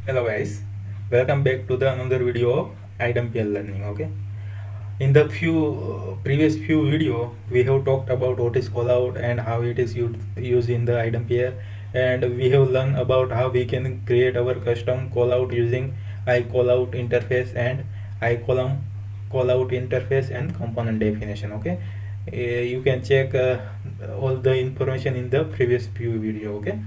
Hello guys, welcome back to the another video of iDempiere learning. Okay, in the previous few video we have talked about what is callout and how it is used in the iDempiere, and we have learned about how we can create our custom callout using iCallout interface and iColumn callout interface and component definition. Okay, you can check all the information in the previous few video. Okay,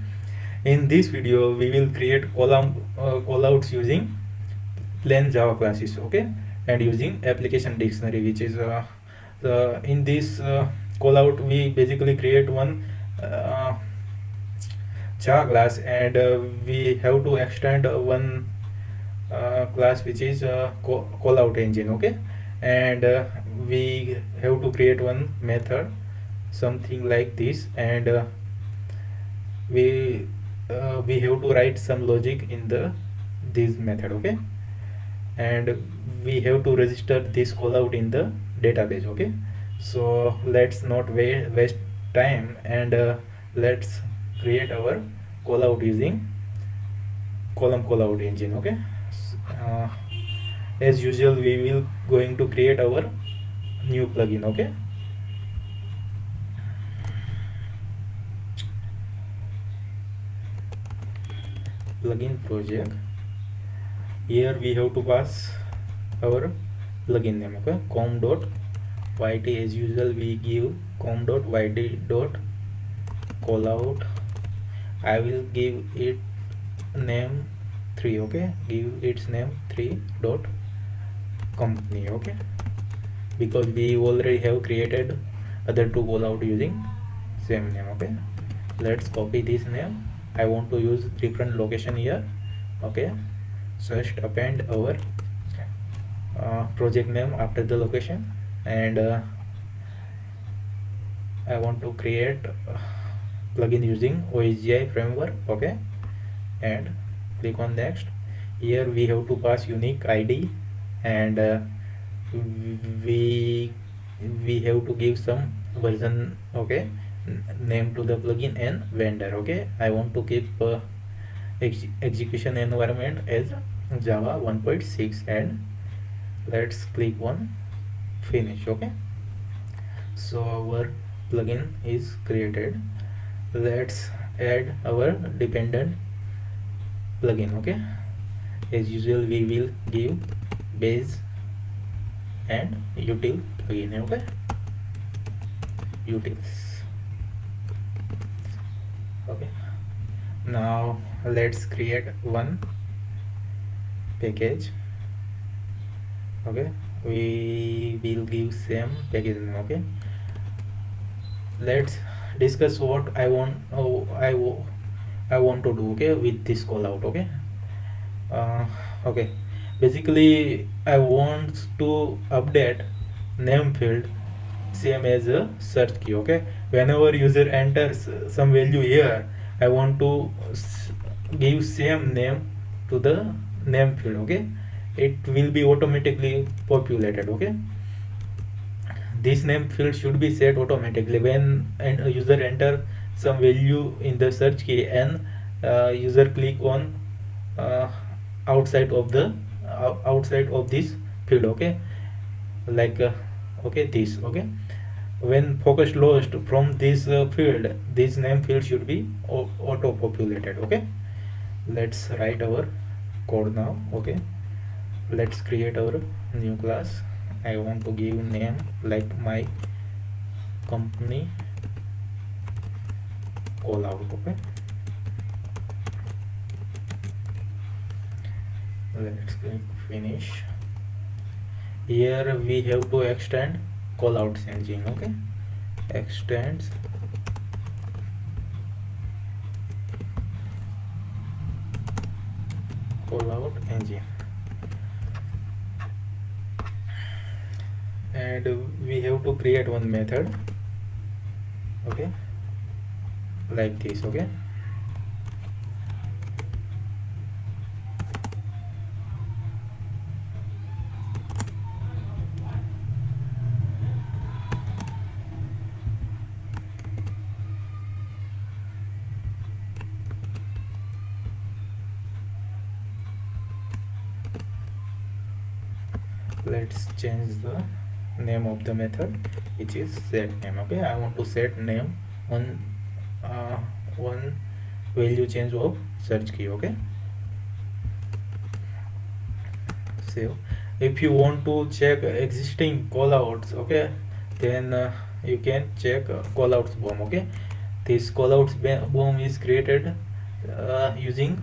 in this video we will create callouts using plain Java classes. Okay, and using application dictionary, which is in this callout we basically create one uh, Java class, and we have to extend one class which is CallOutEngine. Okay, and we have to create one method something like this, and we have to write some logic in the this method. Okay, and we have to register this callout in the database. Okay, so let's not waste time, and let's create our callout using column callout engine. Okay, uh, as usual we will going to create our new plugin. Okay, plugin project. Here we have to pass our plugin name. Okay, com.yt. As usual we give com.yt dot callout. I will give it name 3. Okay, give its name 3 dot company. Okay, because we already have created other two callout using same name. Okay, let's copy this name. I want to use different location here. Okay, just append our project name after the location, and I want to create plugin using OSGI framework. Okay, and click on next. Here we have to pass unique ID, and we we have to give some version. Okay, name to the plugin and vendor. Okay, I want to keep execution environment as Java 1.6, and let's click on finish. Okay, so our plugin is created. Let's add our dependent plugin. Okay, as usual we will give base and util plugin. Okay, utils. Okay, now let's create one package. Okay, we will give same package name. Okay, let's discuss what I want. I want to do. Okay, with this callout. Okay, okay, basically I want to update name field same as a search key. Okay, whenever user enters some value here, I want to give same name to the name field. Okay, it will be automatically populated. Okay, this name field should be set automatically when a user enter some value in the search key, and user click on uh, outside of this field. Okay, like okay, this. Okay, when focus lost from this field, this name field should be auto populated. Okay, let's write our code now. Okay, let's create our new class. I want to give name like my company callout. Okay, let's click finish. Here we have to extend CallOutEngine. Okay, extends CallOutEngine, and we have to create one method. Okay, like this. Okay, let's change the name of the method, which is set name. Okay, I want to set name on one value change of search key. Okay, save. If you want to check existing callouts, okay, then you can check callouts bomb. Okay, this callouts bomb is created using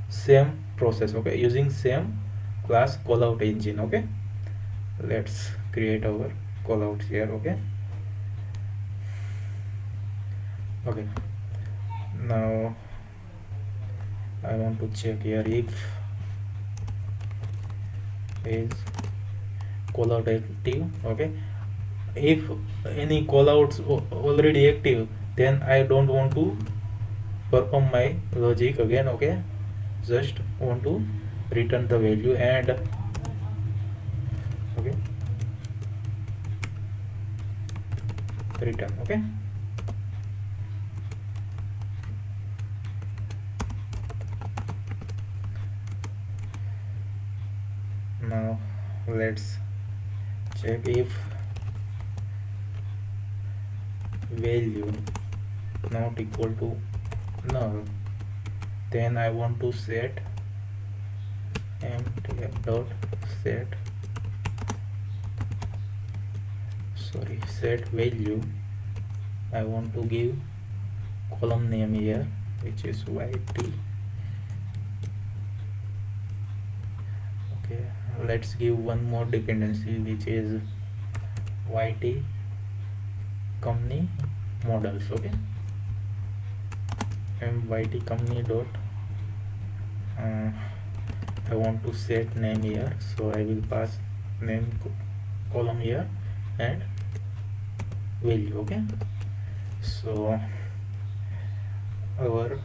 same process. Okay, using same class CallOutEngine. Okay, let's create our callouts here. Okay, now I want to check here if is callout active. Okay, if any callouts already active, then I don't want to perform my logic again. Okay, just want to return the value and okay, return. Okay, now let's check if value not equal to null, then I want to set empty dot set set value. I want to give column name here, which is YT. Okay, let's give one more dependency, which is YT company models. Okay, and YT company dot I want to set name here, so I will pass name column here and value. Okay, so our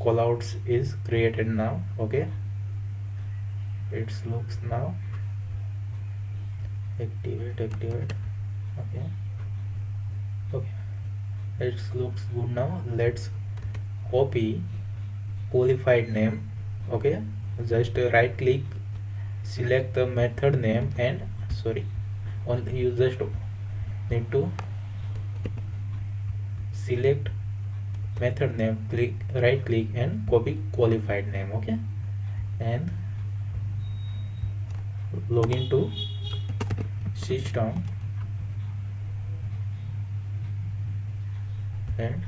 callouts is created now. Okay, it looks now activate. Okay, it looks good now. Let's copy qualified name. Okay, just right click, select the method name, and only you just need to select method name, right click and copy qualified name. Okay, and log into system and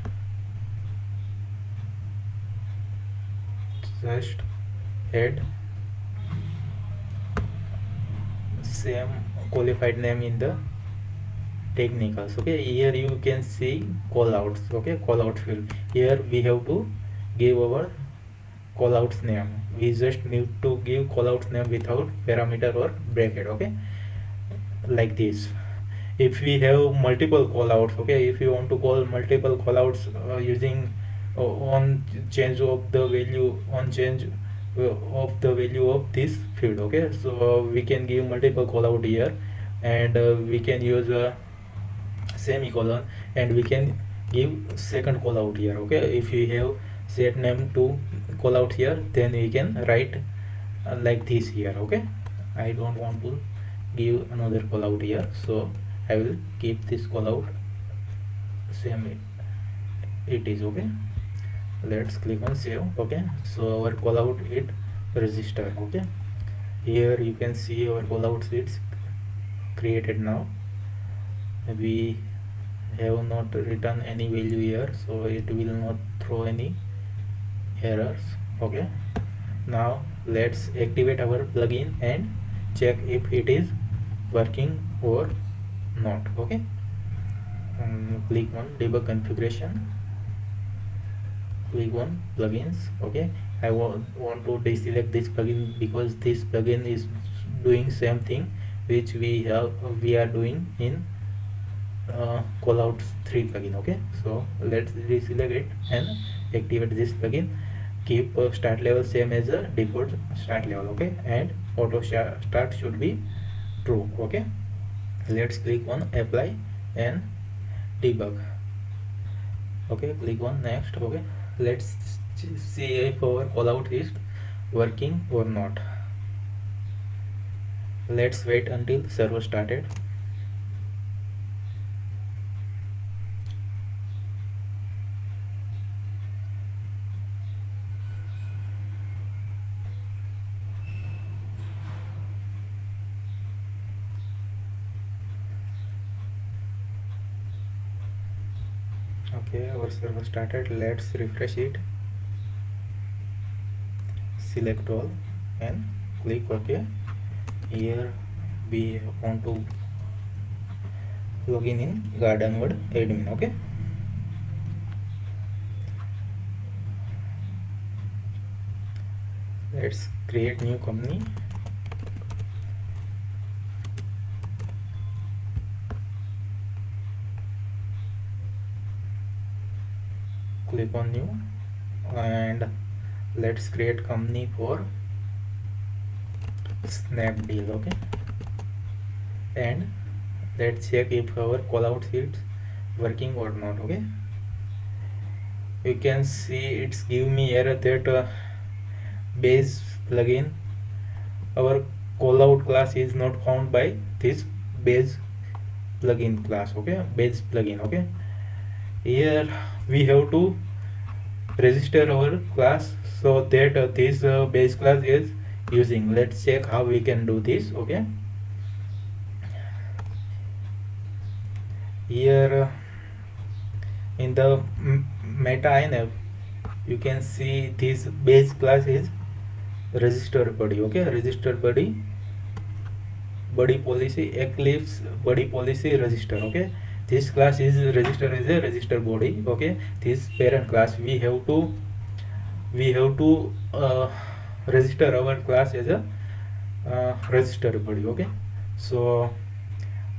just add same qualified name in the technicals. Okay, here you can see callouts. Okay, callout field. Here we have to give our callouts name. We just need to give callouts name without parameter or bracket. Okay, like this. If we have multiple callouts, okay, if you want to call multiple callouts using on change of the value, on change of the value of this field. Okay, so we can give multiple callout here, and we can use a semicolon, and we can give second callout here. Okay, if we have set name to callout here, then we can write like this here. Okay, I don't want to give another callout here, so I will keep this callout same it is. Okay, let's click on save. Okay, so our callout it register. Okay, here you can see our callouts it's created now. We have not written any value here, so it will not throw any errors. Okay, now let's activate our plugin and check if it is working or not. Okay, click on debug configuration, click on plugins. Okay, I want to deselect this plugin because this plugin is doing same thing which we are doing in CallOut 3 plugin. Okay, so let's deselect it and activate this plugin. Keep start level same as a default start level. Okay, and auto start should be true. Okay, let's click on apply and debug. Okay, click on next. Okay, let's see if our callout is working or not. Let's wait until server started. Okay, our server started. Let's refresh it. Select all and click OK. Here we want to login in Gardenwood admin. Okay, let's create new company. Click on new and let's create company for Snapdeal. Okay, and let's check if our callout is working or not. Okay, you can see it's give me error that base plugin, our callout class is not found by this base plugin class. Okay, base plugin. Okay, here we have to register our class so that this base class is using. Let's check how we can do this. Okay, here in the meta inf you can see this base class is register body. Okay, register body policy eclipse body policy register. Okay, this class is register as a register body. Okay, this parent class we have to register our class as a register body. Okay, so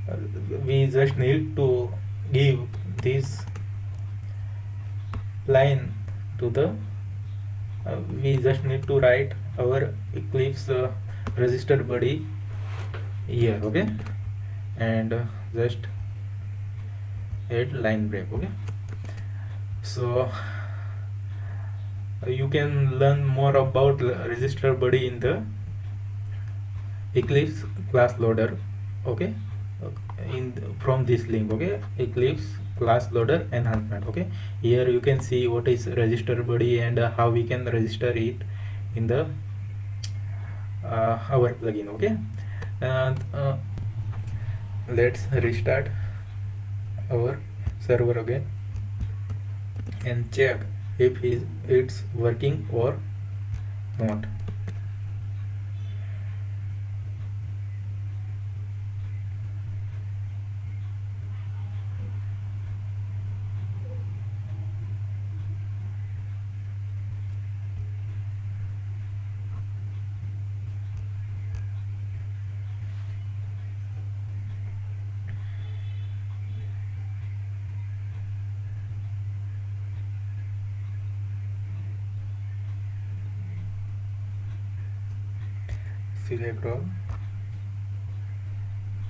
uh, we just need to give this line to the we just need to write our eclipse register body here. Okay, and just add line break. Okay, so you can learn more about register body in the eclipse class loader. Okay, in from this link. Okay, eclipse class loader enhancement. Okay, here you can see what is register body and how we can register it in the our plugin. Okay, and let's restart our server again and check if it's working or not. Select all,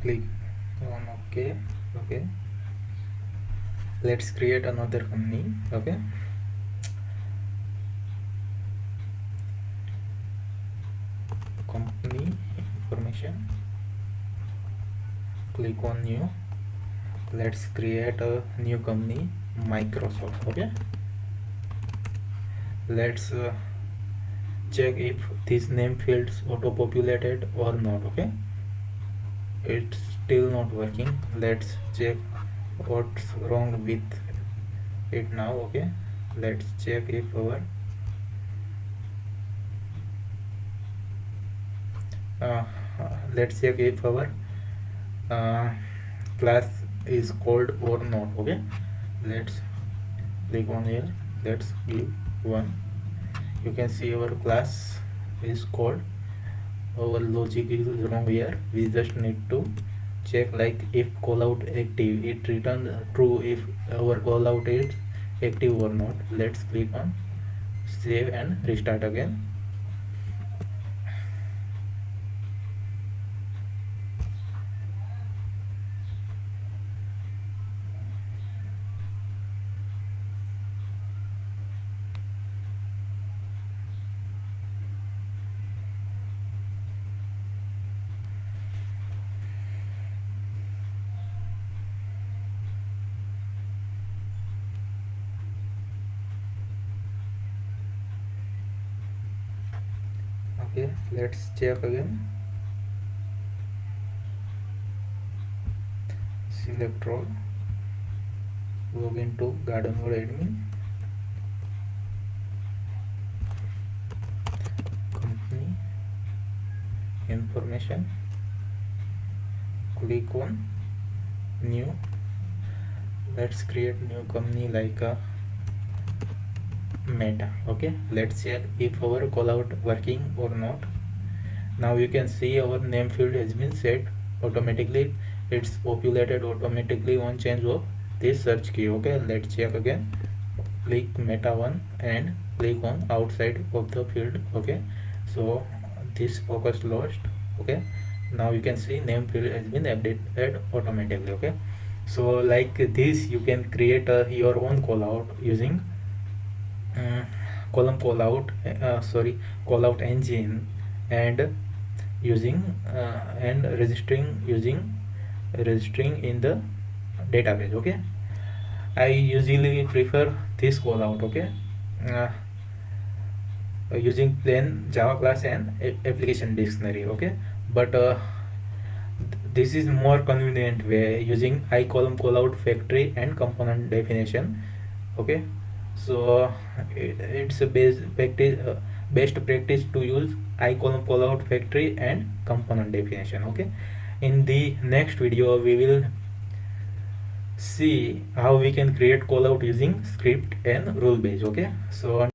click on OK. Okay, let's create another company. Okay, company information, click on new. Let's create a new company, Microsoft. Okay, let's check if this name fields auto populated or not. Okay, it's still not working. Let's check what's wrong with it now. Okay, let's check if our uh, let's check if our uh, class is called or not. Okay, let's click on here. Let's give one. You can see our class is called. Our logic is wrong here. We just need to check like if callout active, it returns true if our callout is active or not. Let's click on save and restart again. Okay, let's check again. Select role, log into garden mode admin, company information, click on new. Let's create new company like a Meta. Okay, let's check if our callout working or not. Now you can see our name field has been set automatically. It's populated automatically on change of this search key. Okay, let's check again. Click Meta 1 and click on outside of the field. Okay, so this focus lost. Okay, now you can see name field has been updated automatically. Okay, so like this you can create your own callout using column callout CallOutEngine, and using and registering in the database. Okay, I usually prefer this callout. Okay, uh, using plain Java class and application dictionary. Okay, but this is more convenient way using I column callout factory and component definition. Okay, so it's a best practice to use I column callout factory and component definition. Okay, in the next video we will see how we can create callout using script and rule base. Okay, so